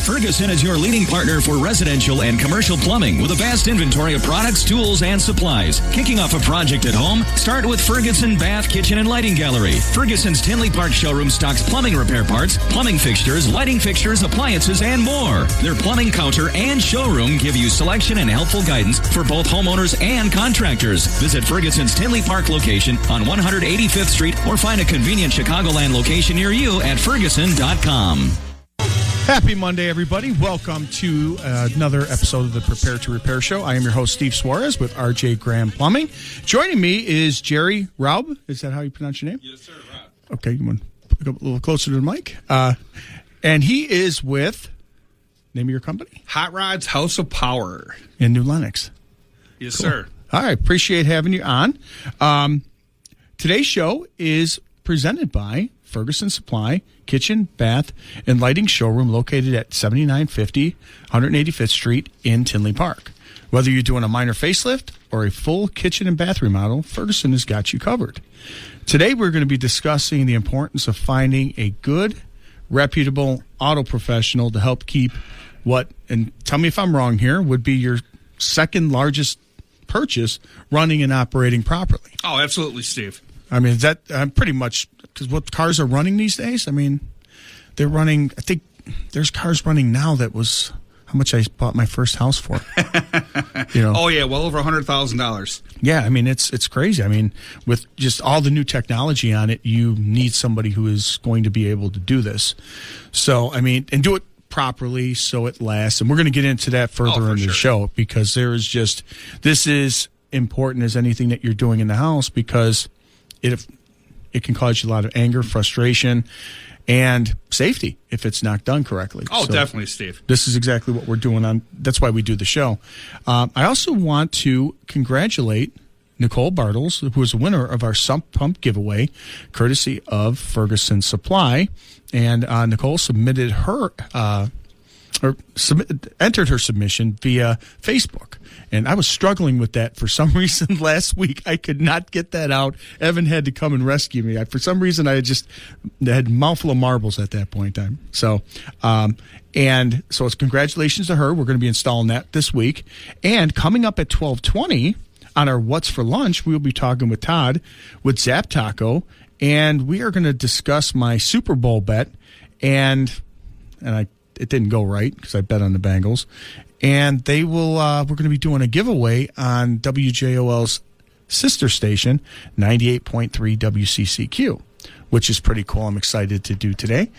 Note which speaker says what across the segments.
Speaker 1: Ferguson is your leading partner for residential and commercial plumbing with a vast inventory of products, tools, and supplies. Kicking off a project at home? Start with Ferguson Bath, Kitchen, and Lighting Gallery. Ferguson's Tinley Park showroom stocks plumbing repair parts, plumbing fixtures, lighting fixtures, appliances, and more. Their plumbing counter and showroom give you selection and helpful guidance for both homeowners and contractors. Visit Ferguson's Tinley Park location on 185th Street or find a convenient Chicagoland location near you at Ferguson.com.
Speaker 2: Happy Monday, everybody. Welcome to another episode of the Prepare to Repair Show. I am your host, Steve Suarez, with RJ Graham Plumbing. Joining me is Jerry Raub. Is that how you pronounce your name?
Speaker 3: Yes, sir, Rob.
Speaker 2: Okay, you want to look up a little closer to the mic? And he is with, name of your company?
Speaker 3: Hot Rods House of Power.
Speaker 2: In New Lenox.
Speaker 3: Yes,
Speaker 2: Cool.
Speaker 3: sir.
Speaker 2: All right, appreciate having you on. Today's show is presented by Ferguson Supply, Kitchen, Bath, and Lighting Showroom located at 7950 185th Street in Tinley Park. Whether you're doing a minor facelift or a full kitchen and bath remodel, Ferguson has got you covered. Today we're going to be discussing the importance of finding a good, reputable auto professional to help keep what, and tell me if I'm wrong here, would be your second largest purchase running and operating properly.
Speaker 3: Oh, absolutely, Steve.
Speaker 2: I mean, that pretty much, because what cars are running these days, I mean, they're running, I think there's cars running now that was how much I bought my first house for. You know?
Speaker 3: Oh, yeah, well over $100,000.
Speaker 2: Yeah, I mean, it's crazy. I mean, with just all the new technology on it, you need somebody who is going to be able to do this. So, I mean, and do it properly so it lasts. And we're going to get into that further in the show, because there is just, this is important as anything that you're doing in the house, because it can cause you a lot of anger, frustration, and safety if it's not done correctly.
Speaker 3: Oh,
Speaker 2: so
Speaker 3: definitely, Steve.
Speaker 2: This is exactly what we're doing on. That's why we do the show. I also want to congratulate Nicole Bartles, who is the winner of our sump pump giveaway, courtesy of Ferguson Supply. And Nicole submitted her entered her submission via Facebook. And I was struggling with that for some reason last week. I could not get that out. Evan had to come and rescue me. For some reason, I had a mouthful of marbles at that point in time. So, and so it's congratulations to her. We're going to be installing that this week. And coming up at 12:20 on our What's for Lunch, we'll be talking with Todd with Zap Taco. And we are going to discuss my Super Bowl bet. And it didn't go right because I bet on the Bengals. And they will. We're going to be doing a giveaway on WJOL's sister station, 98.3 WCCQ, which is pretty cool. I'm excited to do today.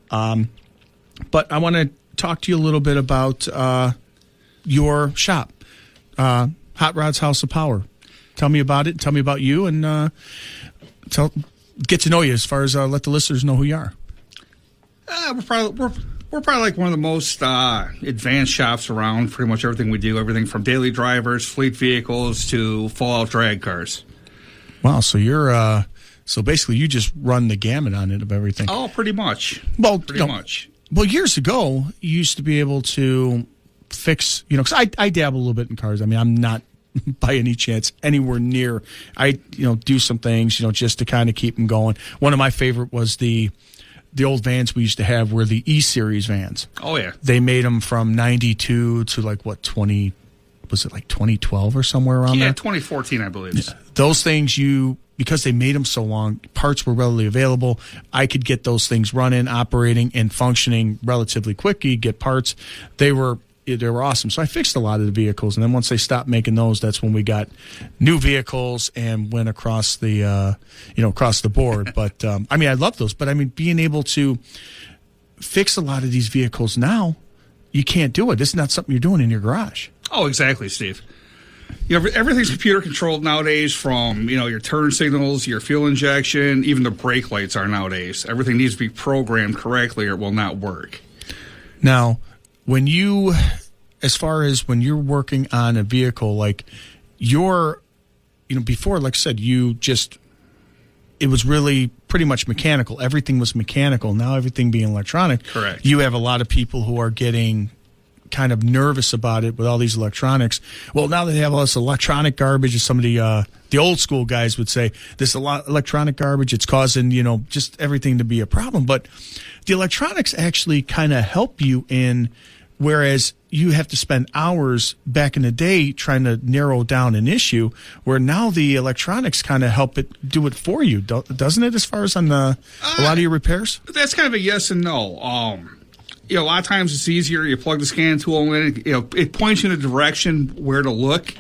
Speaker 2: But I want to talk to you a little bit about your shop, Hot Rods House of Power. Tell me about it. Tell me about you, and get to know you as far as let the listeners know who you are.
Speaker 3: We're probably like one of the most advanced shops around. Pretty much everything we do, everything from daily drivers, fleet vehicles, to full-out drag cars.
Speaker 2: Wow, so you're so basically you just run the gamut on it of everything.
Speaker 3: Oh, pretty much.
Speaker 2: Well,
Speaker 3: pretty much.
Speaker 2: Well, years ago, you used to be able to fix, because I dabble a little bit in cars. I mean, I'm not by any chance anywhere near. I do some things, just to kind of keep them going. One of my favorite was the old vans we used to have were the E-Series vans.
Speaker 3: Oh, yeah.
Speaker 2: They made them from 92 to like, 2012 or somewhere around there?
Speaker 3: Yeah, 2014, I believe.
Speaker 2: Yeah. Those things, because they made them so long, parts were readily available. I could get those things running, operating, and functioning relatively quick. You'd get parts. They were awesome. So I fixed a lot of the vehicles, and then once they stopped making those, that's when we got new vehicles and went across the board. But I mean, I love those. But I mean, being able to fix a lot of these vehicles now, you can't do it. This is not something you're doing in your garage.
Speaker 3: Oh, exactly, Steve. Everything's computer controlled nowadays, from your turn signals, your fuel injection, even the brake lights are nowadays. Everything needs to be programmed correctly or it will not work.
Speaker 2: Now, as far as when you're working on a vehicle, like before, like I said, it was really pretty much mechanical. Everything was mechanical. Now everything being electronic.
Speaker 3: Correct.
Speaker 2: You have a lot of people who are getting kind of nervous about it with all these electronics. Well, now that they have all this electronic garbage, as some of the old school guys would say, this electronic garbage, it's causing, just everything to be a problem. But the electronics actually kind of help you in, whereas you have to spend hours back in the day trying to narrow down an issue, where now the electronics kind of help do it for you, doesn't it, as far as on a lot of your repairs?
Speaker 3: That's kind of a yes and no. A lot of times it's easier. You plug the scan tool in, it points you in a direction where to look.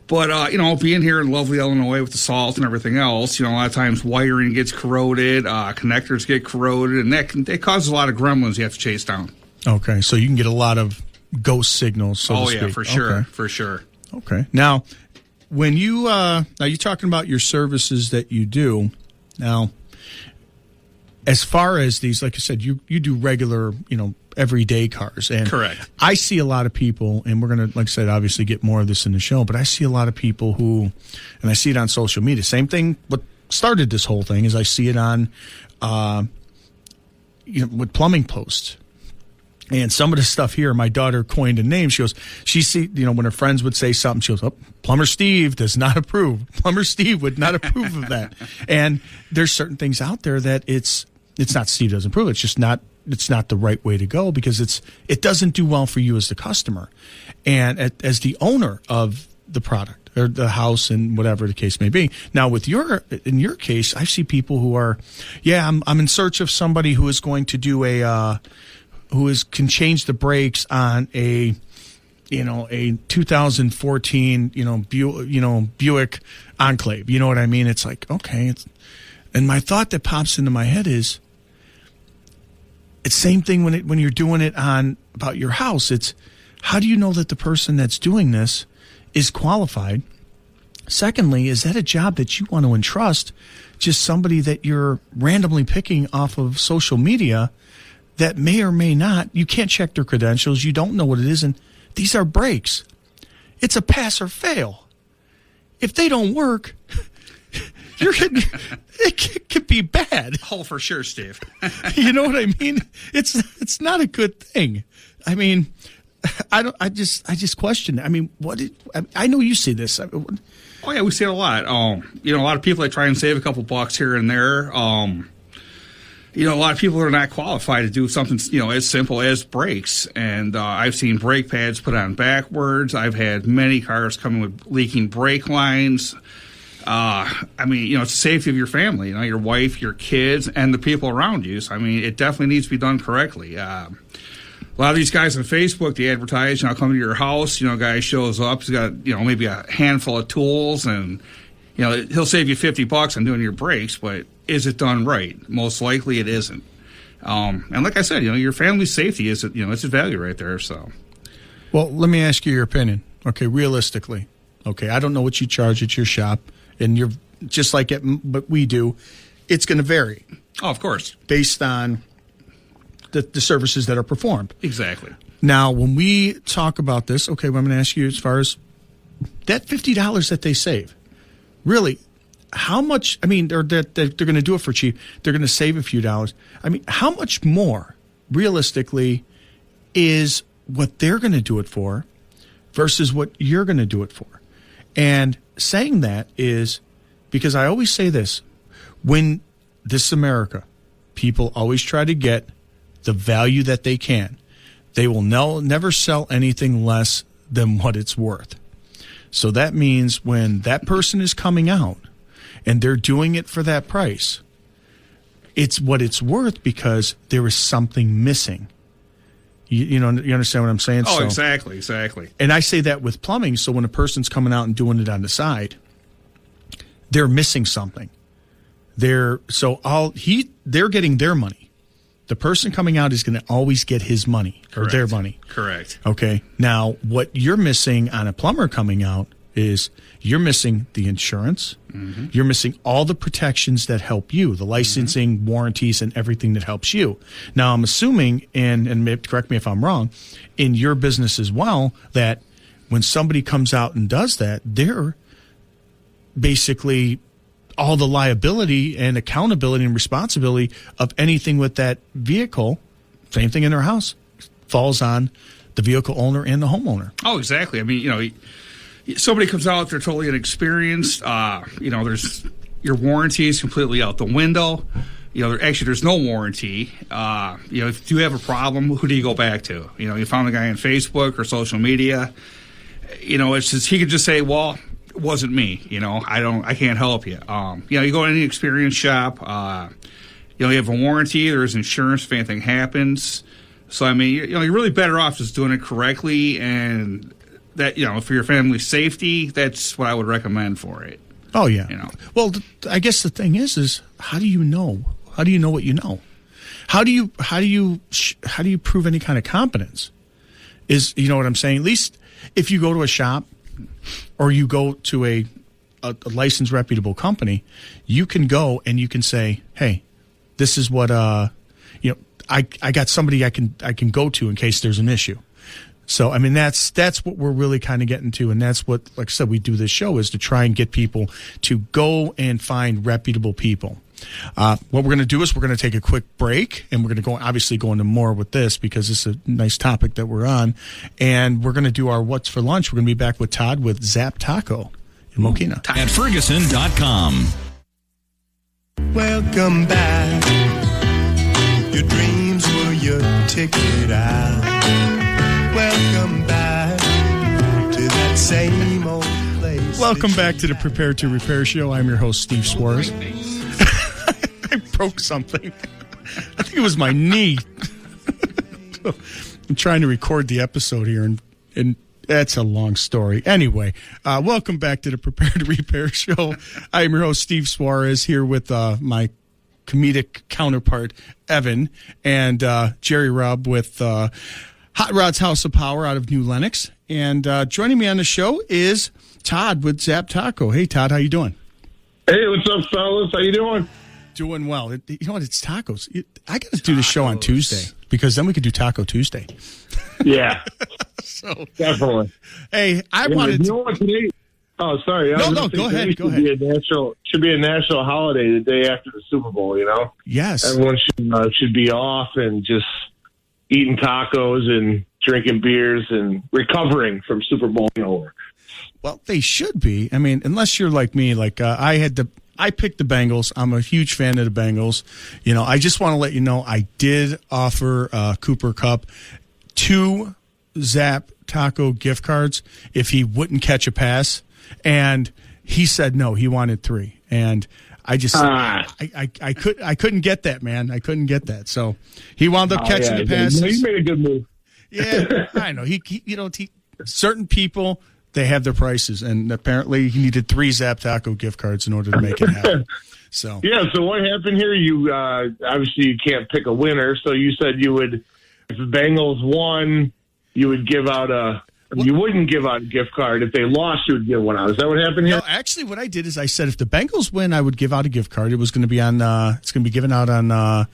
Speaker 3: But, being here in lovely Illinois with the salt and everything else, a lot of times wiring gets corroded, connectors get corroded, and that causes a lot of gremlins you have to chase down.
Speaker 2: Okay, so you can get a lot of ghost signals, so to speak.
Speaker 3: Oh, yeah, for sure,
Speaker 2: okay.
Speaker 3: For sure.
Speaker 2: Okay. Now, when now you're talking about your services that you do. Now, as far as these, like I said, you do regular, everyday cars. And
Speaker 3: correct.
Speaker 2: I see a lot of people, and we're going to, like I said, obviously get more of this in the show, but I see a lot of people who, and I see it on social media, same thing, what started this whole thing is I see it on, with plumbing posts. And some of the stuff here, my daughter coined a name. She goes, when her friends would say something, she goes, "Oh, Plumber Steve does not approve. Plumber Steve would not approve of that." And there's certain things out there that it's not Steve doesn't approve. It's just not. It's not the right way to go because it doesn't do well for you as the customer, and as the owner of the product or the house and whatever the case may be. Now, in your case, I see people who are, I'm in search of somebody who is going to do can change the brakes on a 2014 Buick Enclave. You know what I mean? It's like, okay, and my thought that pops into my head is, it's same thing when you're doing it about your house. It's, how do you know that the person that's doing this is qualified? Secondly, is that a job that you want to entrust just somebody that you're randomly picking off of social media that may or may not, you can't check their credentials, you don't know what it is, and these are brakes. It's a pass or fail. If they don't work, it could be bad.
Speaker 3: Oh, for sure, Steve.
Speaker 2: You know what I mean? It's not a good thing. I mean, I just question it. I mean, I know you see this.
Speaker 3: Oh yeah, we see it a lot. A lot of people that try and save a couple bucks here and there. A lot of people are not qualified to do something, as simple as brakes. And I've seen brake pads put on backwards. I've had many cars come in with leaking brake lines. It's the safety of your family, your wife, your kids, and the people around you. So, it definitely needs to be done correctly. A lot of these guys on Facebook, they advertise, I'll come to your house, a guy shows up, he's got, maybe a handful of tools, and, he'll save you $50 on doing your brakes, but is it done right? Most likely it isn't. And like I said, your family's safety is, it's a value right there, so.
Speaker 2: Well, let me ask you your opinion. Okay, realistically. Okay, I don't know what you charge at your shop, and you're just like what we do, it's going to vary.
Speaker 3: Oh, of course.
Speaker 2: Based on the services that are performed.
Speaker 3: Exactly.
Speaker 2: Now, when we talk about this, okay, well, I'm going to ask you as far as that $50 that they save, really, how much, or that they're going to do it for cheap, they're going to save a few dollars. How much more, realistically, is what they're going to do it for versus what you're going to do it for? And saying that is because I always say this, when this is America, people always try to get the value that they can. They will never sell anything less than what it's worth. So that means when that person is coming out and they're doing it for that price, it's what it's worth because there is something missing. You understand what I'm saying?
Speaker 3: Oh, exactly.
Speaker 2: And I say that with plumbing, so when a person's coming out and doing it on the side, they're missing something. They're getting their money. The person coming out is going to always get his money. Correct. Or their money.
Speaker 3: Correct.
Speaker 2: Okay. Now, what you're missing on a plumber coming out is you're missing the insurance. Mm-hmm. You're missing all the protections that help you, the licensing, mm-hmm. warranties, and everything that helps you. Now, I'm assuming, and correct me if I'm wrong, in your business as well, that when somebody comes out and does that, they're basically all the liability and accountability and responsibility of anything with that vehicle, same thing in their house, falls on the vehicle owner and the homeowner.
Speaker 3: Oh, exactly. I mean, somebody comes out, they're totally inexperienced. There's your warranty is completely out the window. There's no warranty. If you have a problem, who do you go back to? You found a guy on Facebook or social media. It's just, he could just say, well, it wasn't me. I can't help you. You go to any experience shop, you have a warranty, there's insurance if anything happens. So, I mean, you're really better off just doing it correctly, and that, for your family's safety, that's what I would recommend for it.
Speaker 2: Oh, yeah. Well, I guess the thing is how do you know? How do you know what you know? How do you prove any kind of competence? You know what I'm saying? At least if you go to a shop or you go to a licensed, reputable company, you can go and you can say, hey, this is what I got somebody I can go to in case there's an issue. So, I mean, that's what we're really kind of getting to, and that's what, like I said, we do this show, is to try and get people to go and find reputable people. What we're going to do is we're going to take a quick break, and we're going to go into more with this because it's a nice topic that we're on, and we're going to do our What's for Lunch. We're going to be back with Todd with Zap Taco in Mokena.
Speaker 1: At Ferguson.com.
Speaker 4: Welcome back. Your dreams were your ticket out. Welcome back to that same old place.
Speaker 2: Welcome back to the Prepare to Repair show. I'm your host, Steve Suarez. I broke something. I think it was my knee. I'm trying to record the episode here, and that's a long story. Anyway, welcome back to the Prepare to Repair show. I'm your host, Steve Suarez, here with my comedic counterpart, Evan, and Jerry Raub with Hot Rod's House of Power out of New Lenox. And joining me on the show is Todd with Zap Taco. Hey, Todd, how you doing?
Speaker 5: Hey, what's up, fellas? How you doing?
Speaker 2: Doing well. You know what? It's tacos. I got to do the show on Tuesday because then we could do Taco Tuesday.
Speaker 5: Yeah.
Speaker 2: So
Speaker 5: definitely.
Speaker 2: Hey, I wanted to...
Speaker 5: You know what today... Oh, sorry.
Speaker 2: No, go ahead.
Speaker 5: Should be a national holiday the day after the Super Bowl,
Speaker 2: Yes.
Speaker 5: Everyone should be off and just eating tacos and drinking beers and recovering from Super Bowl hangover.
Speaker 2: Well, they should be. I mean, unless you're like me, I picked the Bengals. I'm a huge fan of the Bengals. I just want to let you know I did offer Cooper Kupp 2 Zap Taco gift cards if he wouldn't catch a pass, and he said no, he wanted 3, and I just I couldn't get that, man. I couldn't get that, so he wound up catching the passes.
Speaker 5: He made a good move.
Speaker 2: Yeah, I know. He certain people, they have their prices, and apparently he needed 3 Zap Taco gift cards in order to make it happen. So
Speaker 5: So what happened here? You obviously you can't pick a winner, so you said you would, if the Bengals won, you would give out you wouldn't give out a gift card. If they lost, you would give one out. Is that what happened here?
Speaker 2: No, actually, what I did is I said if the Bengals win, I would give out a gift card. It was going to be on. It's going to be given out on the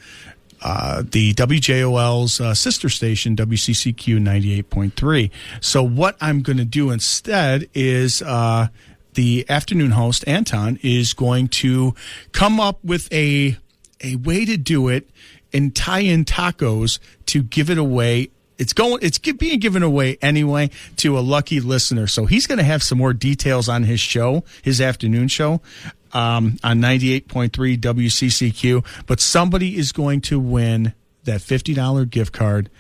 Speaker 2: WJOL's sister station, WCCQ 98.3. So what I'm going to do instead is the afternoon host, Anton, is going to come up with a way to do it and tie in tacos to give it away. It's being given away anyway to a lucky listener. So he's going to have some more details on his show, his afternoon show, on 98.3 WCCQ. But somebody is going to win that $50 gift card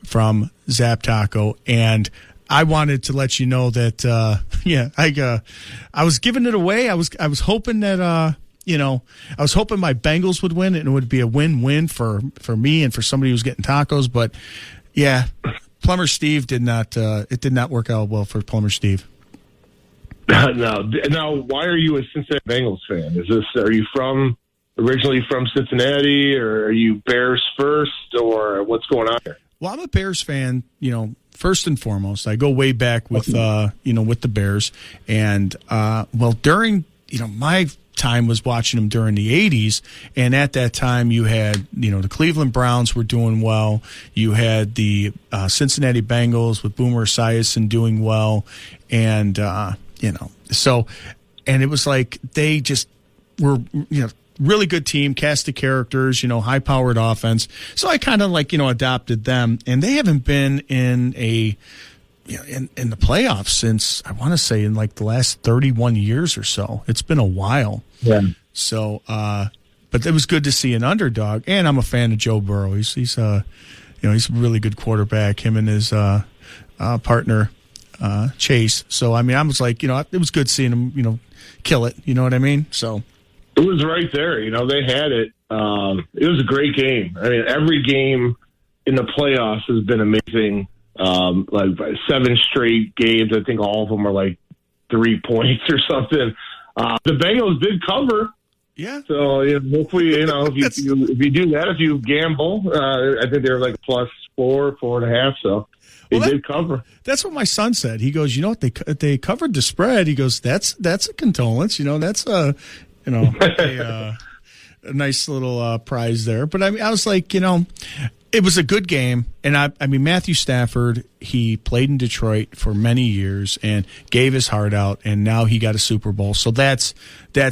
Speaker 2: from Zap Taco. And I wanted to let you know that, I was giving it away. I was hoping that, I was hoping my Bengals would win and it would be a win-win for me and for somebody who's getting tacos. But yeah, Plumber Steve did not work out well for Plumber Steve.
Speaker 5: No. Now, why are you a Cincinnati Bengals fan? Are you originally from Cincinnati, or are you Bears first, or what's going on here?
Speaker 2: Well, I'm a Bears fan, first and foremost. I go way back with, with the Bears. And, during, my time was watching them during the 80s, and at that time you had the Cleveland Browns were doing well, you had the Cincinnati Bengals with Boomer Esiason doing well, and and it was like they just were really good team, cast of characters, high-powered offense. So I kind of adopted them, and they haven't been in in the playoffs since, I want to say, in the last 31 years or so. It's been a while.
Speaker 5: Yeah.
Speaker 2: So, but it was good to see an underdog, and I'm a fan of Joe Burrow. He's a really good quarterback. Him and his partner Chase. So I was like, it was good seeing him, kill it. You know what I mean? So
Speaker 5: it was right there. They had it. It was a great game. Every game in the playoffs has been amazing. 7 straight games. I think all of them are 3 points or something. The Bengals did cover.
Speaker 2: Yeah.
Speaker 5: So hopefully, if you do that, if you gamble, I think they're +4, 4.5. So they did cover.
Speaker 2: That's what my son said. He goes, they covered the spread. He goes, that's a condolence. That's a nice little prize there. But I was like, it was a good game, and Matthew Stafford, he played in Detroit for many years and gave his heart out, and now he got a Super Bowl. So that's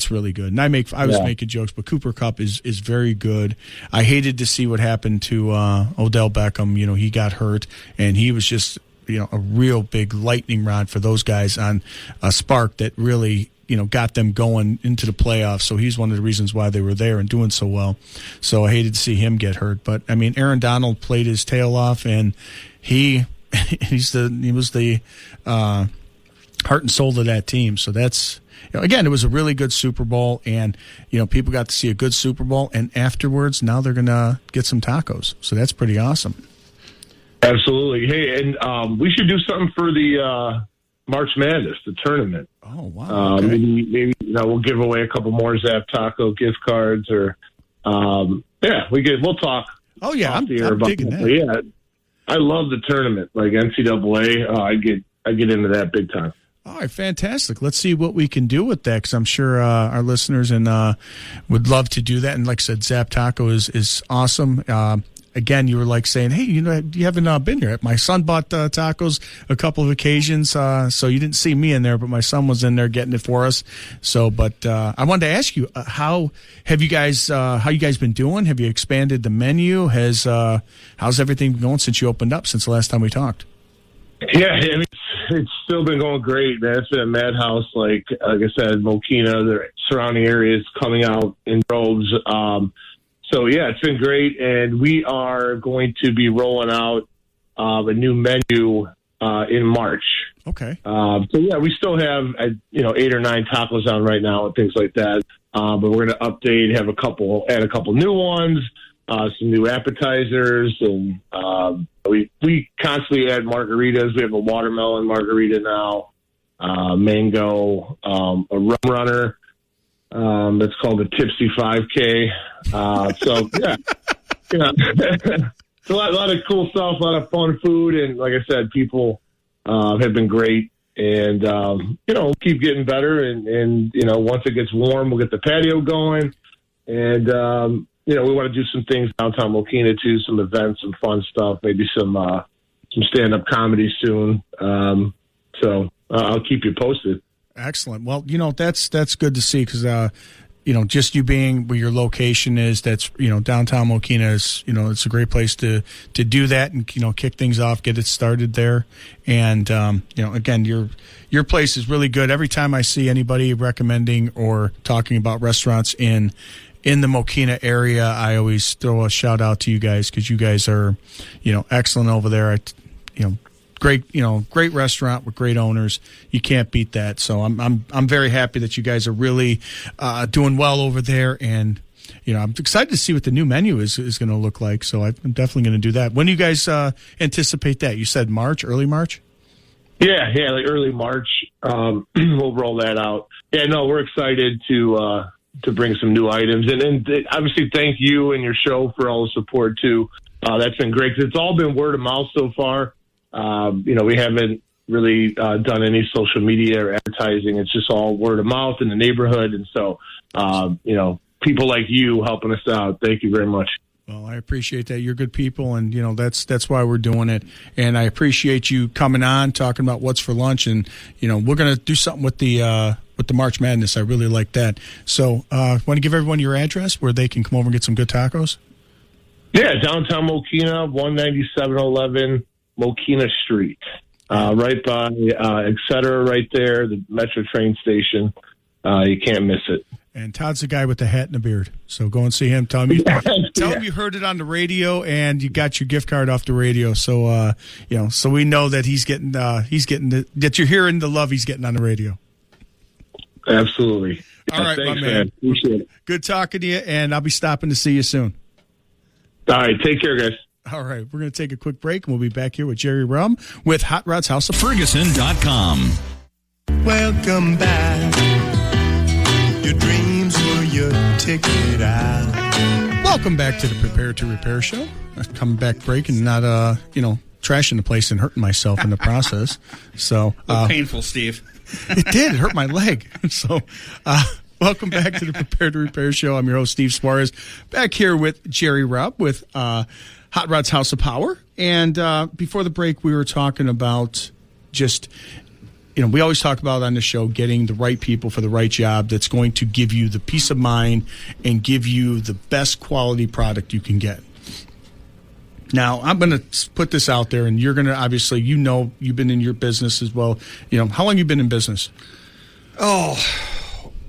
Speaker 2: really good. And I was making jokes, but Cooper Kupp is very good. I hated to see what happened to Odell Beckham. He got hurt, and he was just a real big lightning rod for those guys on a spark that really got them going into the playoffs. So he's one of the reasons why they were there and doing so well. So I hated to see him get hurt. But Aaron Donald played his tail off, and he was the heart and soul of that team. So that's again, it was a really good Super Bowl, and people got to see a good Super Bowl, and afterwards now they're gonna get some tacos. So that's pretty awesome.
Speaker 5: Absolutely. Hey, and we should do something for the March Madness, the tournament.
Speaker 2: Oh, wow. Okay.
Speaker 5: Maybe we'll give away a couple more Zap Taco gift cards, or we'll talk.
Speaker 2: Oh yeah, I'm digging that.
Speaker 5: Yeah, I love the tournament, like NCAA. I get into that big time.
Speaker 2: All right, fantastic. Let's see what we can do with that, because I'm sure our listeners would love to do that. And like I said, Zap Taco is awesome. Again, you were saying, hey, you haven't been here. My son bought tacos a couple of occasions, so you didn't see me in there, but my son was in there getting it for us. So, but I wanted to ask you, how you guys been doing? Have you expanded the menu? How's everything going since you opened up since the last time we talked?
Speaker 5: Yeah, it's still been going great, man. It's been a madhouse. Like I said, Mokena, the surrounding areas coming out in droves. So, yeah, it's been great, and we are going to be rolling out a new menu in March.
Speaker 2: Okay.
Speaker 5: We still have 8 or 9 tacos on right now and things like that. But we're going to update, add a couple new ones, some new appetizers, and we constantly add margaritas. We have a watermelon margarita now, mango, a rum runner. That's called the Tipsy 5K. It's a lot of cool stuff, a lot of fun food, and like I said, people have been great, and we'll keep getting better, and once it gets warm, we'll get the patio going, and we want to do some things downtown Mokena too, some events, some fun stuff, maybe some stand-up comedy soon. So I'll keep you posted.
Speaker 2: Excellent. Well, that's good to see, because just you being where your location is, that's downtown Mokena is it's a great place to do that and kick things off, get it started there. And again, your place is really good. Every time I see anybody recommending or talking about restaurants in the Mokena area, I always throw a shout out to you guys, because you guys are excellent over there. Great restaurant with great owners. You can't beat that. So I'm very happy that you guys are really doing well over there, and I'm excited to see what the new menu is going to look like. So I'm definitely going to do that. When do you guys anticipate that? You said early March?
Speaker 5: Yeah, like early March. We'll roll that out. Yeah, no, we're excited to bring some new items, and obviously thank you and your show for all the support too. That's been great, because it's all been word of mouth so far. We haven't really done any social media or advertising. It's just all word of mouth in the neighborhood. And so, people like you helping us out. Thank you very much.
Speaker 2: Well, I appreciate that. You're good people, and that's why we're doing it. And I appreciate you coming on, talking about what's for lunch, and we're going to do something with the with the March Madness. I really like that. So, want to give everyone your address where they can come over and get some good tacos?
Speaker 5: Yeah, downtown Mokena, 19711 Mokena Street. Right by Etc. right there, the Metro train station. You can't miss it.
Speaker 2: And Todd's the guy with the hat and the beard. So go and see him. Tell him you heard it on the radio and you got your gift card off the radio. So so we know that he's getting that you're hearing the love he's getting on the radio.
Speaker 5: Absolutely.
Speaker 2: All right,
Speaker 5: thanks,
Speaker 2: my man.
Speaker 5: Appreciate it.
Speaker 2: Good talking to you, and I'll be stopping to see you soon.
Speaker 5: All right, take care, guys.
Speaker 2: All right, we're going to take a quick break, and we'll be back here with Jerry Raub with Hot Rod's House of
Speaker 1: Ferguson.com.
Speaker 4: Welcome back. Your dreams were your ticket out.
Speaker 2: Welcome back to the Prepare to Repair show. Coming back break and not trashing the place and hurting myself in the process. So
Speaker 3: painful, Steve.
Speaker 2: It did. It hurt my leg. So welcome back to the Prepare to Repair show. I'm your host, Steve Suarez, back here with Jerry Raub with Hot Rod's House of Power. And before the break, we were talking about just, we always talk about on the show getting the right people for the right job that's going to give you the peace of mind and give you the best quality product you can get. Now, I'm going to put this out there, and you're going to, obviously, you've been in your business as well. How long have you been in business?
Speaker 3: Oh,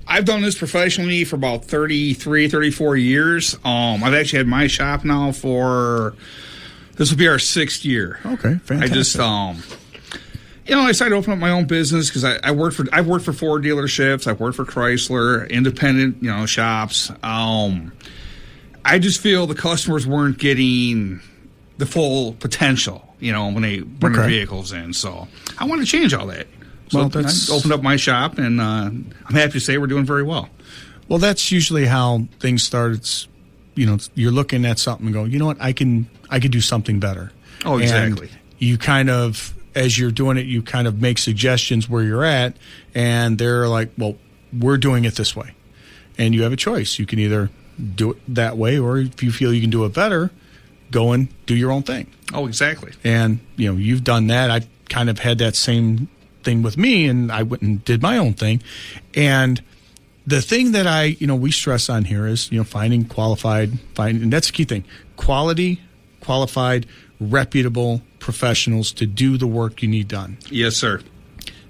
Speaker 3: I've done this professionally for about 33, 34 years. I've actually had my shop now this will be our 6th year.
Speaker 2: Okay, fantastic.
Speaker 3: I just, I decided to open up my own business because I've worked for Ford dealerships. I've worked for Chrysler, independent, shops. I just feel the customers weren't getting the full potential, when they bring their vehicles in. So I want to change all that. So I opened up my shop, and I'm happy to say we're doing very well.
Speaker 2: Well, that's usually how things start. It's, you're looking at something and go, you know what, I can do something better.
Speaker 3: Oh, exactly.
Speaker 2: And you kind of, as you're doing it, you kind of make suggestions where you're at, and they're like, well, we're doing it this way. And you have a choice. You can either do it that way, or if you feel you can do it better, go and do your own thing.
Speaker 3: Oh, exactly.
Speaker 2: And, you've done that. I kind of had that same thing with me, and I went and did my own thing. And the thing that we stress on here is, finding and that's the key thing, qualified, reputable professionals to do the work you need done.
Speaker 3: Yes, sir.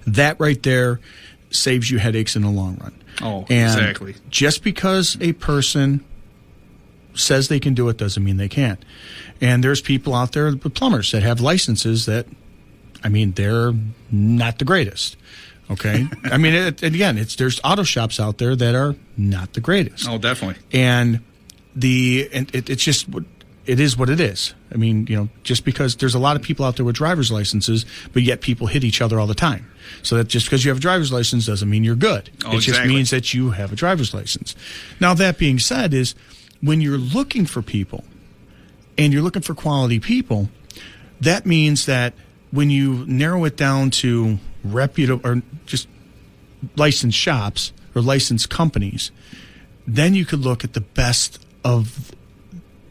Speaker 2: That right there saves you headaches in the long run.
Speaker 3: Oh,
Speaker 2: and
Speaker 3: exactly.
Speaker 2: Just because a person says they can do it doesn't mean they can't. And there's people out there, the plumbers, that have licenses that, they're not the greatest. Okay? There's auto shops out there that are not the greatest.
Speaker 3: Oh, definitely.
Speaker 2: And it's just, it is what it is. Just because there's a lot of people out there with driver's licenses, but yet people hit each other all the time. So that just because you have a driver's license doesn't mean you're good.
Speaker 3: Oh,
Speaker 2: it just means that you have a driver's license. Now, that being said, is when you're looking for people and you're looking for quality people, that means that when you narrow it down to reputable or just licensed shops or licensed companies, then you could look at the best of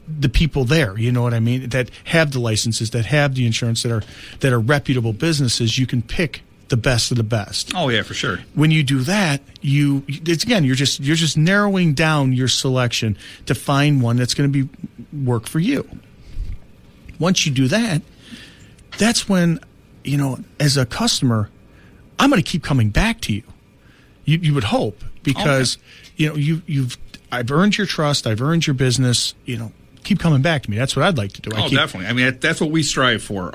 Speaker 2: the people there, you know what I mean, that have the licenses, that have the insurance, that are reputable businesses. You can pick the best of the best.
Speaker 3: Oh yeah, for sure.
Speaker 2: When you do that, you're just narrowing down your selection to find one that's going to work for you. Once you do that, that's when, as a customer, I'm going to keep coming back to you. You would hope, because I've earned your trust, I've earned your business. Keep coming back to me. That's what I'd like to do.
Speaker 3: Definitely. That's what we strive for.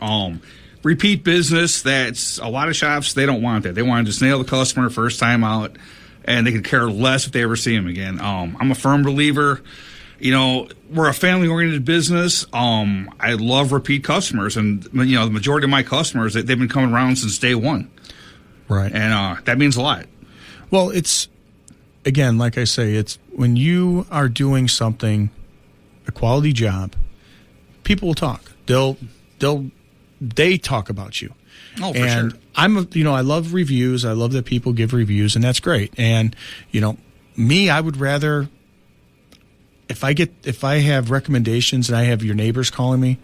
Speaker 3: Repeat business. That's a lot of shops. They don't want that. They want to just nail the customer first time out, and they could care less if they ever see him again. I'm a firm believer. We're a family-oriented business. I love repeat customers, and the majority of my customers, they've been coming around since day one.
Speaker 2: Right.
Speaker 3: And that means a lot.
Speaker 2: Well, it's, again, like I say, it's when you are doing something, a quality job, people will talk. They talk about you.
Speaker 3: Oh, for sure.
Speaker 2: I love reviews. I love that people give reviews, and that's great. And me, I would rather, if I have recommendations and I have your neighbors calling me,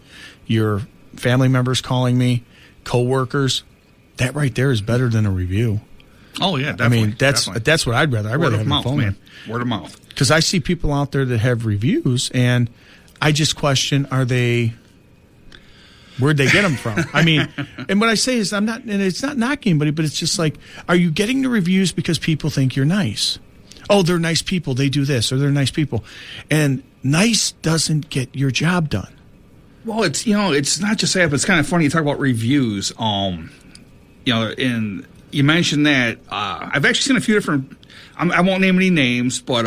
Speaker 2: your family members calling me, coworkers, that right there is better than a review.
Speaker 3: Oh yeah, definitely.
Speaker 2: I mean, that's what I'd rather. I'd rather have
Speaker 3: mouth,
Speaker 2: a phone,
Speaker 3: man. Word of mouth.
Speaker 2: Because I see people out there that have reviews, and I just question: where'd they get them from? I mean, and what I say is, and it's not knocking anybody, but it's just like, are you getting the reviews because people think you're nice? Oh, they're nice people. They do this, or they're nice people, and nice doesn't get your job done.
Speaker 3: Well, it's not just that, but it's kind of funny you talk about reviews. And you mentioned that I've actually seen a few different. I won't name any names, but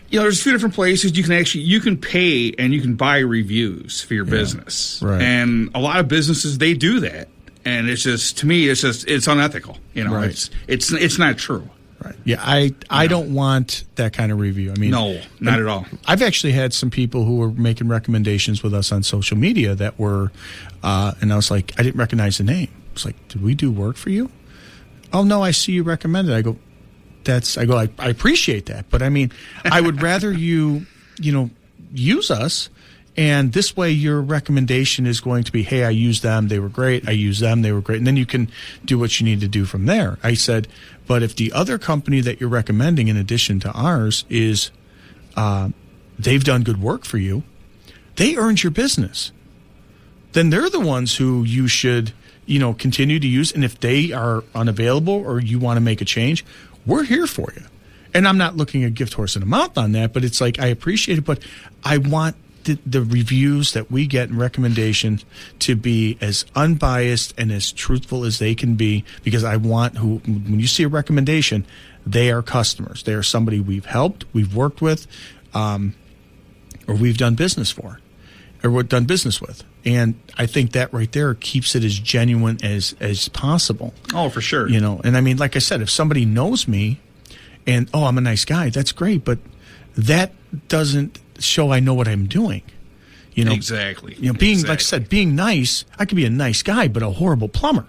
Speaker 3: there's a few different places you can pay and you can buy reviews for your business,
Speaker 2: right?
Speaker 3: And a lot of businesses, they do that, and it's just, to me, it's unethical.
Speaker 2: Right.
Speaker 3: It's not true.
Speaker 2: Right. Yeah, I don't want that kind of review. I mean,
Speaker 3: no, not at all.
Speaker 2: I've actually had some people who were making recommendations with us on social media that were, and I was like, I didn't recognize the name. It's like, did we do work for you? Oh no, I see you recommended. I go, I appreciate that, but I mean, I would rather you use us, and this way your recommendation is going to be, hey, I used them, they were great. I used them, they were great, and then you can do what you need to do from there. I said, but if the other company that you're recommending in addition to ours is, they've done good work for you, they earned your business, then they're the ones who you should, continue to use. And if they are unavailable or you want to make a change, we're here for you. And I'm not looking a gift horse in the mouth on that, but it's like, I appreciate it, but I want the reviews that we get and recommendations to be as unbiased and as truthful as they can be, because I want when you see a recommendation, they are customers. They are somebody we've helped, we've worked with, or we've done business for, or we've done business with. And I think that right there keeps it as genuine as possible.
Speaker 3: Oh, for sure.
Speaker 2: And I mean, like I said, if somebody knows me and, oh, I'm a nice guy, that's great, but that doesn't show I know what I'm doing.
Speaker 3: Exactly.
Speaker 2: Like I said, being nice, I could be a nice guy, but a horrible plumber.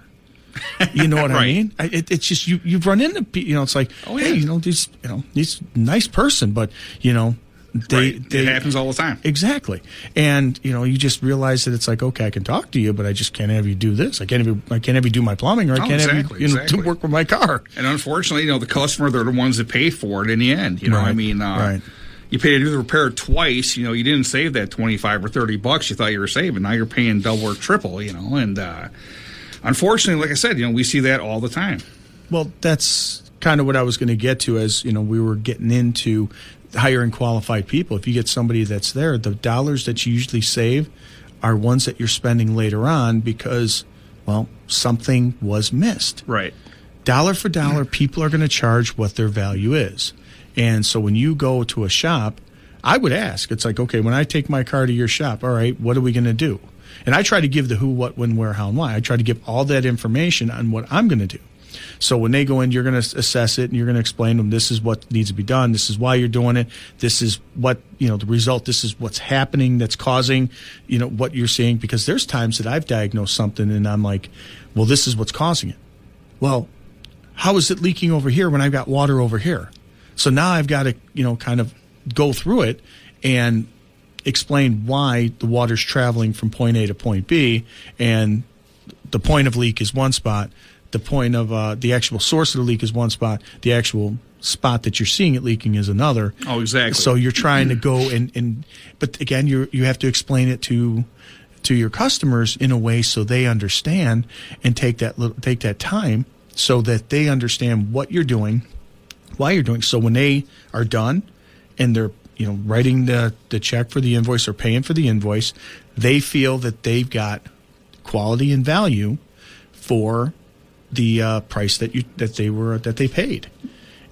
Speaker 2: You know what
Speaker 3: right.
Speaker 2: I mean? It's just you've run into it's like,
Speaker 3: oh, yeah.
Speaker 2: Hey, he's a nice person, but
Speaker 3: it happens all the time.
Speaker 2: Exactly. And you just realize that it's like, okay, I can talk to you, but I just can't have you do this. I can't have you do my plumbing, or I can't have you do work with my car.
Speaker 3: And unfortunately, the customer, they're the ones that pay for it in the end.
Speaker 2: Right.
Speaker 3: I mean,
Speaker 2: right.
Speaker 3: You pay to do the repair twice. You didn't save that $25 or $30 you thought you were saving. Now you're paying double or triple. And unfortunately, like I said, we see that all the time.
Speaker 2: Well, that's kind of what I was going to get to as we were getting into hiring qualified people. If you get somebody that's there, the dollars that you usually save are ones that you're spending later on because, well, something was missed.
Speaker 3: Right.
Speaker 2: Dollar for dollar, people are going to charge what their value is. And so when you go to a shop, I would ask, it's like, okay, when I take my car to your shop, all right, what are we going to do? And I try to give the who, what, when, where, how, and why. I try to give all that information on what I'm going to do. So when they go in, you're going to assess it, and you're going to explain to them, this is what needs to be done. This is why you're doing it. This is what, the result. This is what's happening that's causing, what you're seeing. Because there's times that I've diagnosed something, and I'm like, well, this is what's causing it. Well, how is it leaking over here when I've got water over here? So now I've got to, kind of go through it and explain why the water's traveling from point A to point B, and the point of leak is one spot. The point of the actual source of the leak is one spot. The actual spot that you're seeing it leaking is another.
Speaker 3: Oh, exactly.
Speaker 2: So you're trying to go but again, you have to explain it to your customers in a way so they understand, and take that time so that they understand what you're doing, why you're doing. So when they are done and they're writing the check for the invoice or paying for the invoice, they feel that they've got quality and value for the price that they paid.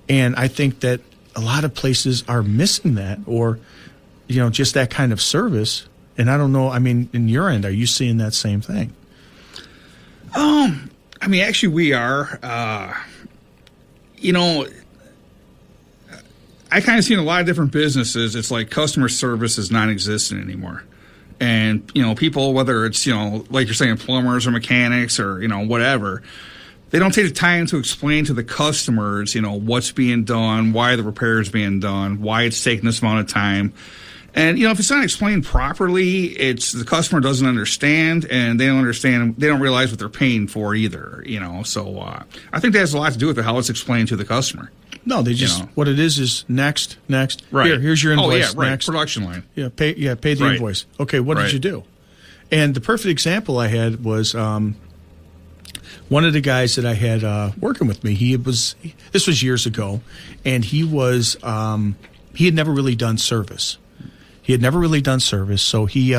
Speaker 2: And I think that a lot of places are missing that, or just that kind of service. And I don't know, I mean, in your end, are you seeing that same thing?
Speaker 3: I mean, actually we are. I kind of see in a lot of different businesses, it's like customer service is non-existent anymore. And, people, whether it's, like you're saying, plumbers or mechanics or, whatever, they don't take the time to explain to the customers, what's being done, why the repair is being done, why it's taking this amount of time. And, if it's not explained properly, it's the customer doesn't understand, and they don't understand. They don't realize what they're paying for either, So I think that has a lot to do with how it's explained to the customer.
Speaker 2: No, they just, what it is next.
Speaker 3: Right.
Speaker 2: Here's your invoice.
Speaker 3: Oh, yeah, right.
Speaker 2: Next.
Speaker 3: Production line.
Speaker 2: Yeah, pay the
Speaker 3: Right.
Speaker 2: invoice. Okay, what did you do? And the perfect example I had was one of the guys that I had working with me. This was years ago, and he had never really done service. So he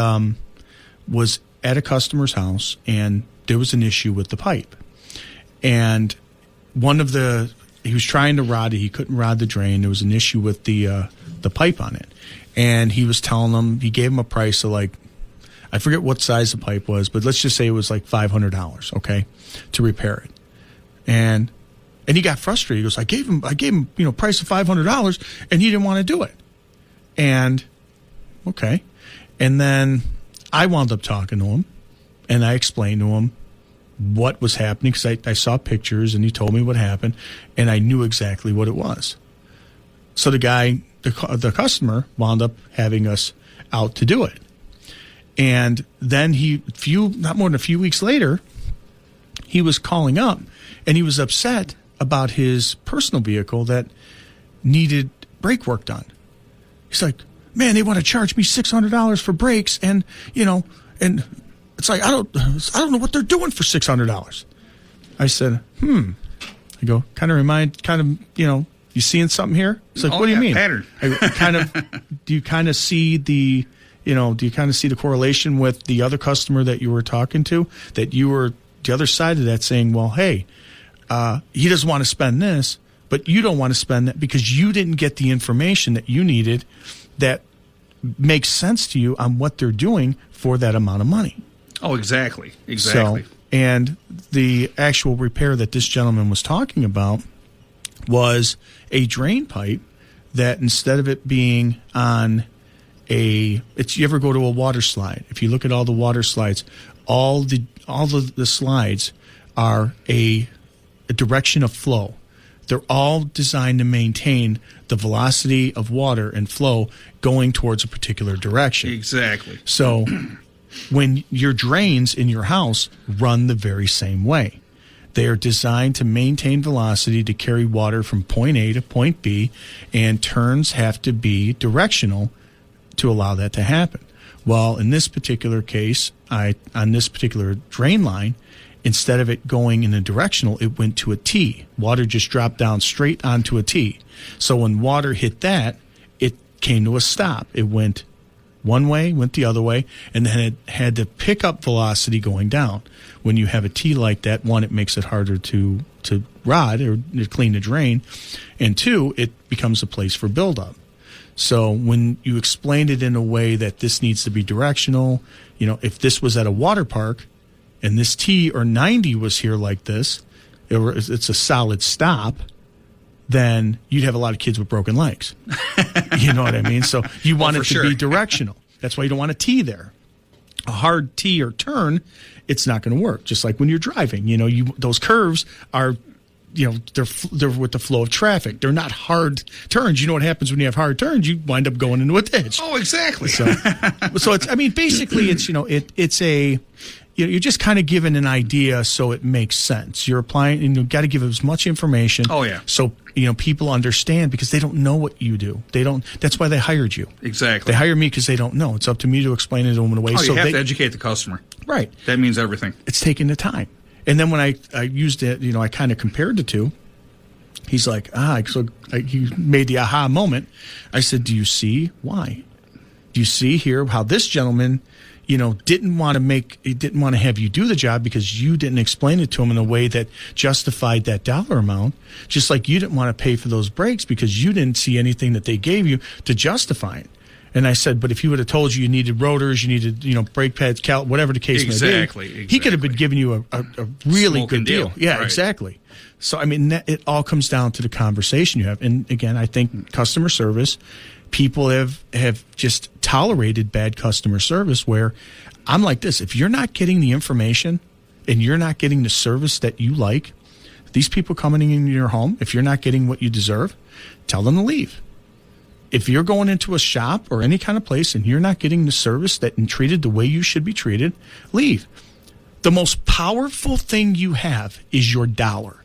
Speaker 2: was at a customer's house, and there was an issue with the pipe. And he was trying to rod it. He couldn't rod the drain. There was an issue with the pipe on it. And he was telling them, he gave him a price of I forget what size the pipe was, but let's just say it was like $500, okay, to repair it. And he got frustrated. He goes, I gave him, price of $500, and he didn't want to do it. And okay. And then I wound up talking to him, and I explained to him what was happening, because I saw pictures, and he told me what happened, and I knew exactly what it was. So the guy, the customer, wound up having us out to do it. And then not more than a few weeks later, he was calling up, and he was upset about his personal vehicle that needed brake work done. He's like, man, they want to charge me $600 for brakes, and and it's like I don't know what they're doing for $600. I said, I go, you seeing something here? It's like, what do you mean?
Speaker 3: Pattern.
Speaker 2: Do you kind of see the correlation with the other customer that you were talking to, that you were the other side of that saying, well, hey, he doesn't want to spend this, but you don't want to spend that because you didn't get the information that you needed that makes sense to you on what they're doing for that amount of money.
Speaker 3: Oh, exactly.
Speaker 2: So, and the actual repair that this gentleman was talking about was a drain pipe that, instead of it being on you ever go to a water slide? If you look at all the water slides, all the slides are a direction of flow. They're all designed to maintain the velocity of water and flow going towards a particular direction.
Speaker 3: Exactly.
Speaker 2: So when your drains in your house run the very same way. They are designed to maintain velocity to carry water from point A to point B, and turns have to be directional to allow that to happen. Well, in this particular case, on this particular drain line, instead of it going in a directional, it went to a T. Water just dropped down straight onto a T. So when water hit that, it came to a stop. It went one way, went the other way, and then it had to pick up velocity going down. When you have a T like that, one, it makes it harder to rod or to clean the drain, and two, it becomes a place for buildup. So when you explained it in a way that this needs to be directional, if this was at a water park and this T or 90 was here like this, it's a solid stop, then you'd have a lot of kids with broken legs. You know what I mean? So you want it to be directional. That's why you don't want a T there. A hard T or turn, it's not going to work. Just like when you're driving, those curves are, they're with the flow of traffic. They're not hard turns. You know what happens when you have hard turns? You wind up going into a ditch.
Speaker 3: Oh, exactly.
Speaker 2: So it's, basically it's, it's a, you're just kind of given an idea so it makes sense. You're applying, and you've got to give as much information.
Speaker 3: Oh, yeah.
Speaker 2: So, people understand, because they don't know what you do. That's why they hired you.
Speaker 3: Exactly.
Speaker 2: They hire me because they don't know. It's up to me to explain it to them in a way.
Speaker 3: Oh, you have to educate the customer.
Speaker 2: Right.
Speaker 3: That means everything.
Speaker 2: It's taking the time. And then when I used it, I kind of compared the two. He's like, he made the aha moment. I said, do you see why? Do you see here how this gentleman, didn't want to have you do the job because you didn't explain it to him in a way that justified that dollar amount, just like you didn't want to pay for those brakes because you didn't see anything that they gave you to justify it. And I said, but if he would have told you needed rotors, you needed, brake pads, whatever the case may be, he could have been giving you a really good deal. Yeah, right. Exactly. So, it all comes down to the conversation you have. And again, I think customer service, people have just tolerated bad customer service, where I'm like this. If you're not getting the information and you're not getting the service that you like, these people coming in your home, if you're not getting what you deserve, tell them to leave. if you're going into a shop or any kind of place and you're not getting the service and treated the way you should be treated, leave. The most powerful thing you have is your dollar.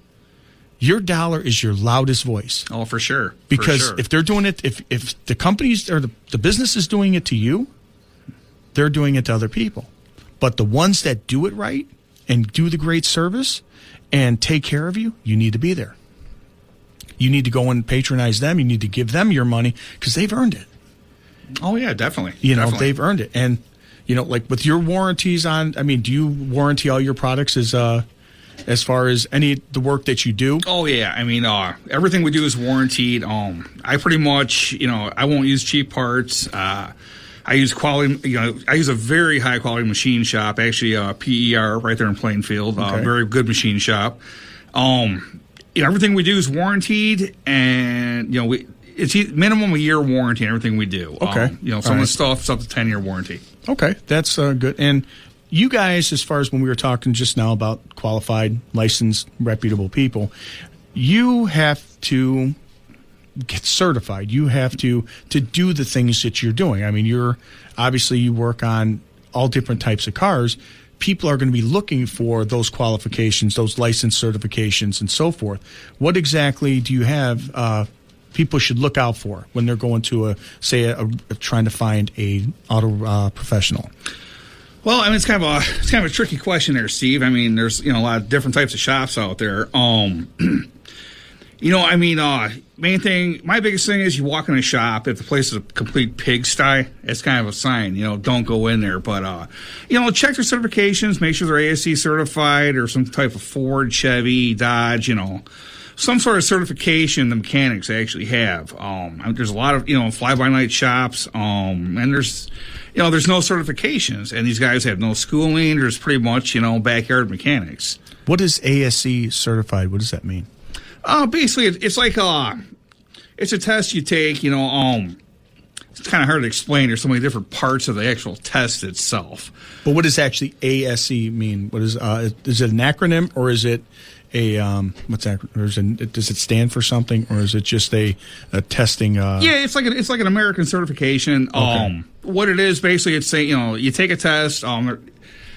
Speaker 2: Your dollar is your loudest voice.
Speaker 3: Oh, for sure.
Speaker 2: Because if they're doing it, if the companies or the business is doing it to you, they're doing it to other people. But the ones that do it right and do the great service and take care of you, you need to be there. You need to go and patronize them. You need to give them your money because they've earned it.
Speaker 3: Oh, yeah, definitely.
Speaker 2: They've earned it. And, like with your warranties do you warranty all your products as far as the work that you do?
Speaker 3: Oh, yeah. Everything we do is warranted. I pretty much, I won't use cheap parts. I use quality, I use a very high quality machine shop, actually, PER right there in Plainfield.
Speaker 2: Okay.
Speaker 3: Very good machine shop. Everything we do is warranted, and, it's minimum a year warranty on everything we do.
Speaker 2: Okay.
Speaker 3: Some of the stuff's up to 10-year warranty.
Speaker 2: Okay. That's good. And you guys, as far as when we were talking just now about qualified, licensed, reputable people, you have to get certified. You have to do the things that you're doing. You work on all different types of cars. People are going to be looking for those qualifications, those license certifications, and so forth. What exactly do you have people should look out for when they're going to trying to find a auto professional?
Speaker 3: Well, it's kind of a tricky question there, Steve. There's a lot of different types of shops out there. Main thing, my biggest thing is you walk in a shop, if the place is a complete pigsty, it's kind of a sign, don't go in there. But, check their certifications, make sure they're ASC certified or some type of Ford, Chevy, Dodge, some sort of certification the mechanics actually have. There's a lot of, fly-by-night shops, and there's no certifications, and these guys have no schooling. There's pretty much, backyard mechanics.
Speaker 2: What is ASC certified? What does that mean?
Speaker 3: Basically, it's like it's a test you take. It's kind of hard to explain. There's so many different parts of the actual test itself.
Speaker 2: But what does actually ASC mean? What is it an acronym, or is it what's that? Does it stand for something, or is it just a testing? Yeah,
Speaker 3: it's like an American certification.
Speaker 2: Okay.
Speaker 3: What it is basically, it's you take a test.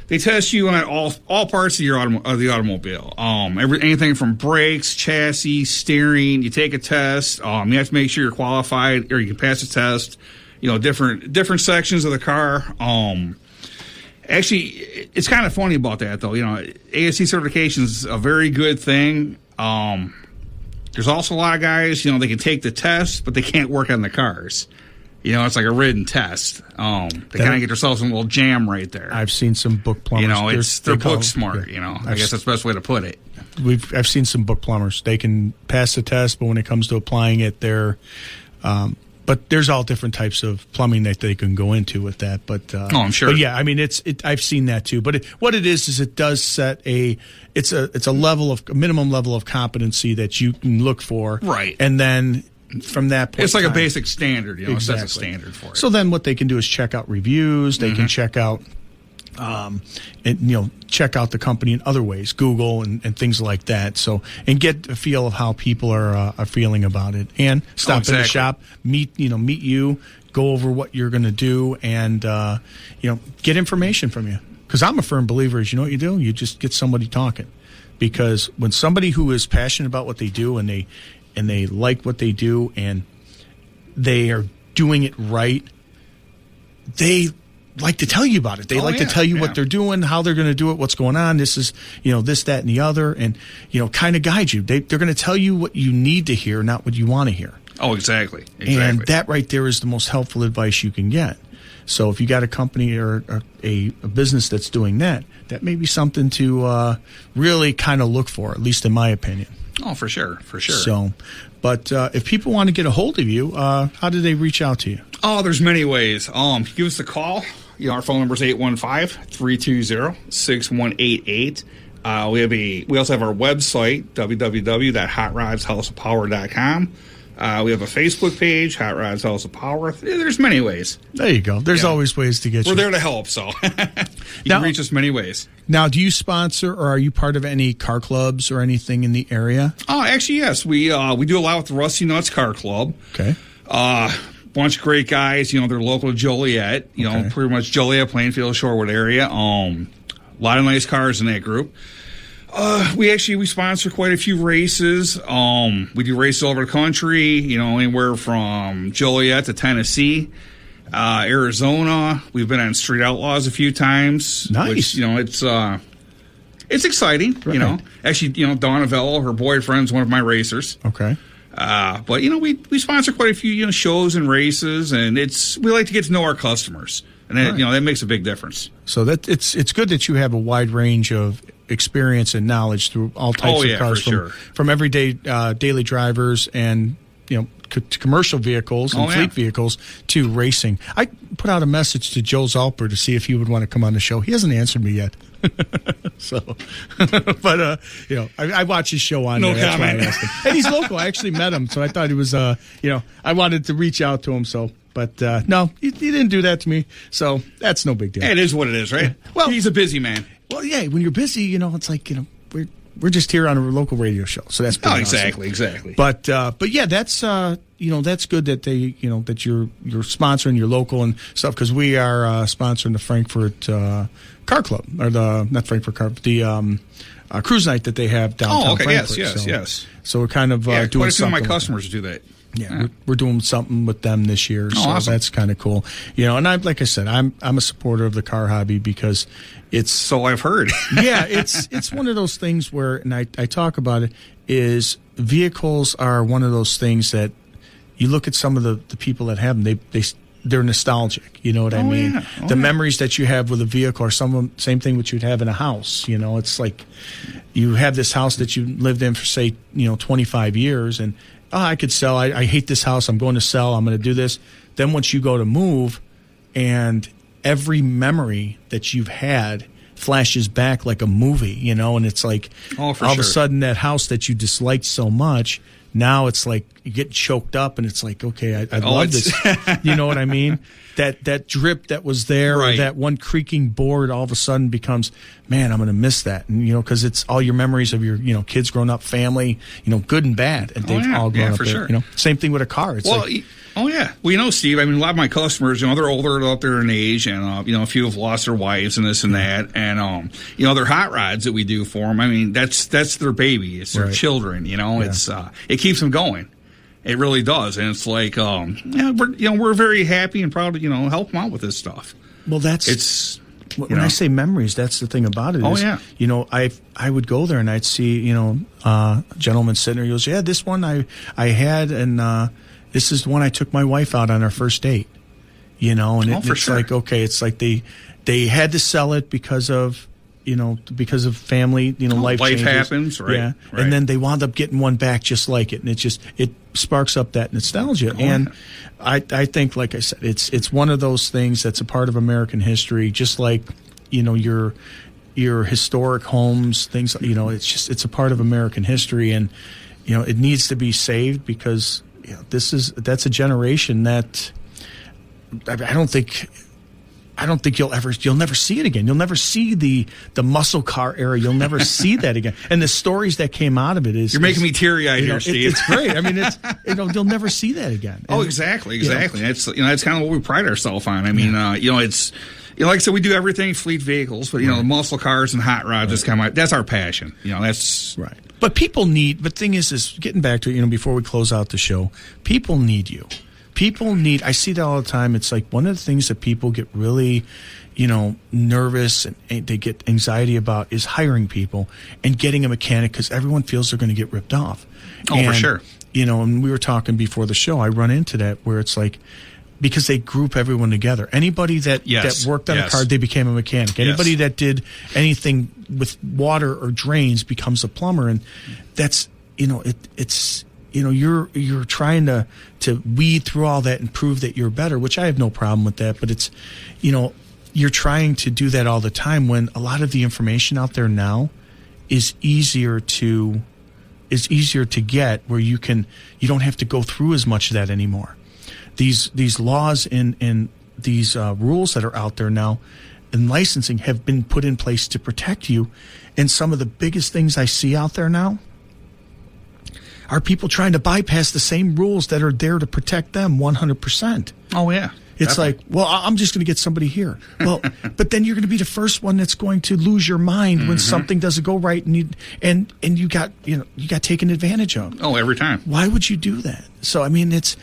Speaker 3: They test you on all parts of the automobile. Anything from brakes, chassis, steering. You take a test. You have to make sure you're qualified or you can pass the test. Different sections of the car. Actually, it's kind of funny about that though. ASC certification is a very good thing. There's also a lot of guys. They can take the test, but they can't work on the cars. It's like a written test. They kind of get themselves in a little jam right there.
Speaker 2: I've seen some book plumbers.
Speaker 3: They're book smart. I guess that's the best way to put it.
Speaker 2: I've seen some book plumbers. They can pass the test, but when it comes to applying it, they're. But there's all different types of plumbing that they can go into with that. But
Speaker 3: I'm sure.
Speaker 2: But yeah, I've seen that too. But what it is it does set it's a minimum level of competency that you can look for.
Speaker 3: Right.
Speaker 2: And then. From that point,
Speaker 3: it's like a basic standard,
Speaker 2: exactly.
Speaker 3: It sets a standard for it.
Speaker 2: So then, what they can do is check out reviews. They can check out, check out the company in other ways, Google and things like that. So and get a feel of how people are feeling about it, and stop in the shop, meet you, go over what you're going to do, and get information from you. Because I'm a firm believer, is what you do? You just get somebody talking, because when somebody who is passionate about what they do and they like what they do and they are doing it right, they like to tell you about it. They to tell you what they're doing, how they're going to do it, what's going on. This is, this, that, and the other, and, kind of guide you. They're going to tell you what you need to hear, not what you want to hear.
Speaker 3: Oh, exactly.
Speaker 2: And that right there is the most helpful advice you can get. So if you got a company or a business that's doing that, that may be something to really kind of look for, at least in my opinion.
Speaker 3: Oh, for sure.
Speaker 2: So, but if people want to get a hold of you, how do they reach out to you?
Speaker 3: Oh, there's many ways. Give us a call. Our phone number is 815-320-6188. We also have our website, www.hotrodshouse-of-power.com. We have a Facebook page, Hot Rods House of Power. There's many ways.
Speaker 2: There you go. There's always ways to get you.
Speaker 3: We're there to help, so you can reach us many ways.
Speaker 2: Now, do you sponsor or are you part of any car clubs or anything in the area?
Speaker 3: Oh, actually, yes. We do a lot with the Rusty Nuts Car Club.
Speaker 2: Okay.
Speaker 3: bunch of great guys. You know, they're local to Joliet. You know, pretty much Joliet, Plainfield, Shorewood area. A lot of nice cars in that group. We sponsor quite a few races. We do races all over the country, you know, anywhere from Joliet to Tennessee, Arizona. We've been on Street Outlaws a few times.
Speaker 2: Nice.
Speaker 3: Which, you know, it's exciting, right. You know. Actually, you know, Donna Vell, her boyfriend's one of my racers.
Speaker 2: Okay.
Speaker 3: But, you know, we sponsor quite a few, you know, shows and races, and we like to get to know our customers. And that, you know, that makes a big difference.
Speaker 2: So that it's good that you have a wide range of experience and knowledge through all types of cars, from everyday daily drivers and, you know, to commercial vehicles and fleet vehicles to racing. I put out a message to Joe Zalper to see if he would want to come on the show. He hasn't answered me yet. So, but you know, I watch his show on there. That's why I asked him. And he's local. I actually met him, so I thought he was. You know, I wanted to reach out to him. So, but no, he didn't do that to me. So that's no big deal.
Speaker 3: Yeah, it is what it is, right? Yeah. Well, he's a busy man.
Speaker 2: Well, yeah. When you're busy, you know, it's like, you know, we're just here on a local radio show, so that's pretty awesome.
Speaker 3: Exactly.
Speaker 2: But yeah, that's you know, that's good that they, you know, that you're sponsoring your local and stuff, because we are sponsoring the Frankfurt Car Club, or not Frankfurt Car, the cruise night that they have downtown. Frankfurt.
Speaker 3: Yes.
Speaker 2: So we're kind of doing
Speaker 3: quite a few of my
Speaker 2: something
Speaker 3: customers do that.
Speaker 2: Yeah, we're doing something with them this year, so
Speaker 3: awesome.
Speaker 2: That's kind of cool. You know, and like I said, I'm a supporter of the car hobby because it's.
Speaker 3: So I've heard.
Speaker 2: Yeah, it's one of those things where, and I talk about it, is vehicles are one of those things that you look at some of the people that have them, they're nostalgic. You know what I mean?
Speaker 3: Yeah.
Speaker 2: The memories that you have with a vehicle are same thing which you'd have in a house. You know, it's like you have this house that you lived in for, say, you know, 25 years, and I could sell. I hate this house. I'm going to sell. I'm going to do this. Then once you go to move, and every memory that you've had flashes back like a movie, you know, and it's like all of a sudden that house that you disliked so much, now it's like you get choked up, and it's like, okay, I love this. You know what I mean? That drip that was there, or that one creaking board, all of a sudden becomes, man, I'm going to miss that. And, you know, because it's all your memories of your, you know, kids growing up, family, you know, good and bad, and they've all grown up there. Sure. You know, same thing with a car. It's
Speaker 3: well, well, you know, Steve, I mean, a lot of my customers, you know, they're older, they're up there in age, and, you know, a few have lost their wives and this and that. And, you know, their hot rods that we do for them, I mean, that's their baby. It's their children, you know. It's it keeps them going. It really does. And it's like, we're very happy and proud to, you know, help them out with this stuff.
Speaker 2: Well, when I say memories, that's the thing about it. You know, I would go there and I'd see, you know, a gentleman sitting there. He goes, yeah, this one I had, and this is the one I took my wife out on our first date. You know, and it's like, okay, it's like they had to sell it because of, you know, because of family, you know, life changes.
Speaker 3: Happens, right?
Speaker 2: Yeah, right. And then they wound up getting one back just like it, and it sparks up that nostalgia. And I think, like I said, it's one of those things that's a part of American history, just like, you know, your historic homes, things. You know, it's a part of American history, and, you know, it needs to be saved, because, you know, that's a generation that I don't think you'll never see it again. You'll never see the muscle car era. You'll never see that again. And the stories that came out of it is,
Speaker 3: you're making me teary eyed here, Steve.
Speaker 2: It's great. I mean, it's, you know, you'll never see that again. And,
Speaker 3: exactly. You know, that's kind of what we pride ourselves on. I mean, you know, it's, you know, like I said, we do everything fleet vehicles, but, you know, muscle cars and hot rods is kind of that's our passion. You know, that's
Speaker 2: right. But the thing is getting back to it, you know, before we close out the show, people need you. I see that all the time. It's like one of the things that people get really, you know, nervous and they get anxiety about is hiring people and getting a mechanic, because everyone feels they're going to get ripped off.
Speaker 3: For sure.
Speaker 2: You know, and we were talking before the show, I run into that where it's like, because they group everyone together. Anybody that worked on a car, they became a mechanic. Anybody that did anything with water or drains becomes a plumber. And that's, you know, it's, you know, you're trying to weed through all that and prove that you're better, which I have no problem with that. But it's, you know, you're trying to do that all the time when a lot of the information out there now is easier to get, where you don't have to go through as much of that anymore. These laws and these rules that are out there now and licensing have been put in place to protect you. And some of the biggest things I see out there now, are people trying to bypass the same rules that are there to protect them 100%.
Speaker 3: Oh, yeah.
Speaker 2: It's
Speaker 3: Definitely.
Speaker 2: like, well, I'm just going to get somebody here. Well, but then you're going to be the first one that's going to lose your mind when something doesn't go right, and you got taken advantage of.
Speaker 3: Oh, every time.
Speaker 2: Why would you do that? So I mean, it's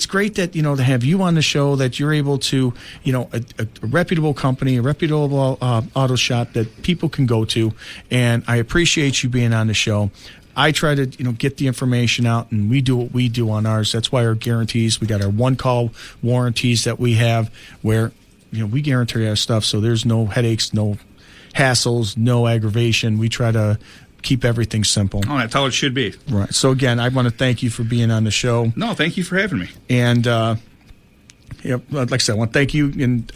Speaker 2: great that to have you on the show, that you're able to a reputable company, a reputable auto shop that people can go to, and I appreciate you being on the show. I try to, get the information out, and we do what we do on ours. That's why our guarantees, we got our one-call warranties that we have where, we guarantee our stuff, so there's no headaches, no hassles, no aggravation. We try to keep everything simple.
Speaker 3: Oh, that's how it should be.
Speaker 2: Right. So, again, I want to thank you for being on the show.
Speaker 3: No, thank you for having me.
Speaker 2: And, like I said, I want to thank you. And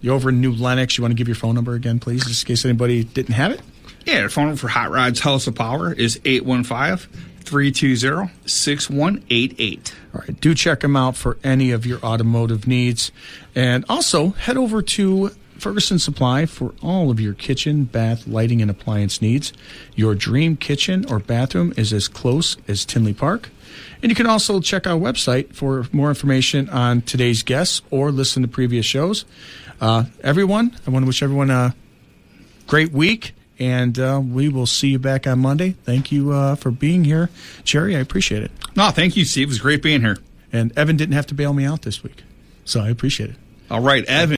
Speaker 2: you're over in New Lenox. You want to give your phone number again, please, just in case anybody didn't have it?
Speaker 3: Yeah, the phone number for Hot Rods House of Power is 815-320-6188.
Speaker 2: All right, do check them out for any of your automotive needs. And also, head over to Ferguson Supply for all of your kitchen, bath, lighting, and appliance needs. Your dream kitchen or bathroom is as close as Tinley Park. And you can also check our website for more information on today's guests or listen to previous shows. Everyone, I want to wish everyone a great week. And we will see you back on Monday. Thank you for being here. Jerry, I appreciate it.
Speaker 3: No, thank you, Steve. It was great being here.
Speaker 2: And Evan didn't have to bail me out this week, so I appreciate it.
Speaker 3: All right, Evan.